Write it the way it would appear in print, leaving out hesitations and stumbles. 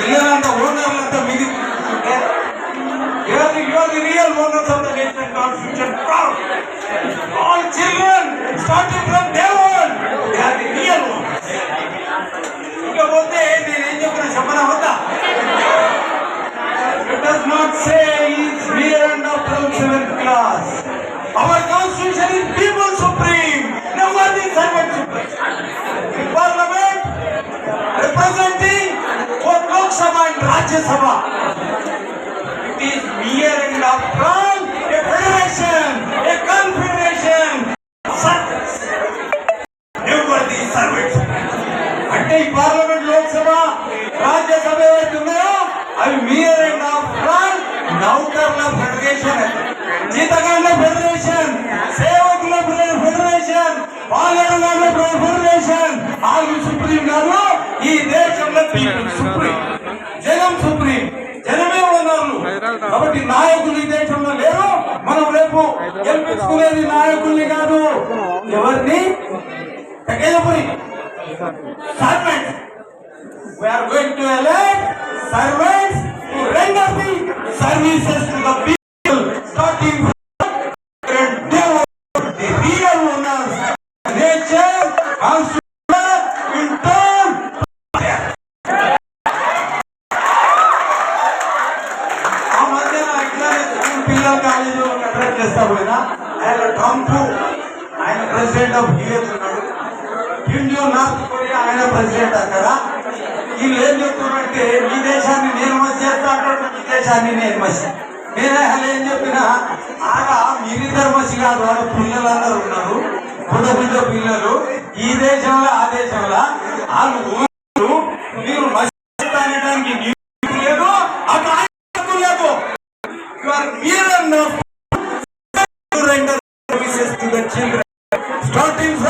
పిల్లలంతా ఓనర్లంతా మీది you are the real owners of the nation constitution. Proud. All children, starting from day one, they are the real owners. ఇకపోతే నేను ఏం చెప్పిన చెప్పనా వద్దా? It does not say it's mere and after 7th class. Our constitution is people supreme, never the servant supreme. In parliament, representing both Lok Sabha and Rajya Sabha. It is mere and after all a federation, a confederation. Never the servant supreme. అంటే ఈ parliament Lok Sabha Rajya Sabha ఏవైతే ఉన్నాయో అవి మీర్ and after all నౌకర్ల federation, జీతగాళ్ల federation, సేవకుల federation, పాలనల ఫెడరేషన్. వాళ్ళు సుప్రీం కాదు, ఈ దేశంలో పీపుల్ సుప్రీం, జనం సుప్రీం, జనమే ఉన్నారు. కాబట్టి నాయకులు ఈ దేశంలో లేరు. మనం రేపు గెలిపించుకునేది నాయకుల్ని కాదు, ఎవరిని? Servants. We are going to elect servants to render the services to the people, starting from the real owners, nature, constitution, in turn. ఆ మధ్య పిల్లల కాలేజీ అడ్రస్ చేస్తా పోయినా ఆయన ట్రంప్, ఆయన ప్రెసిడెంట్ ఆఫ్ యుఎస్ ఉన్నాడు, ఇండియా నార్త్ కొరియా ఆయన president అక్కడ. వీళ్ళు ఏం చెప్తున్నారంటే మీ దేశాన్ని నేను మసి చేస్తా అంటారు, మీ దేశాన్ని నేను మసి. నేనే ఏం చెప్పినా ఆగా మీరిద్దరు మసి కాదు, వాళ్ళ పిల్లలందరూ ఉన్నారు, బుడ్డ పిల్లలు ఈ దేశంలో ఆ దేశంలో. వాళ్ళు మీరు మసి అనడానికి లేదు, అక్కడ లేదు. You are mere enough to render services to the children.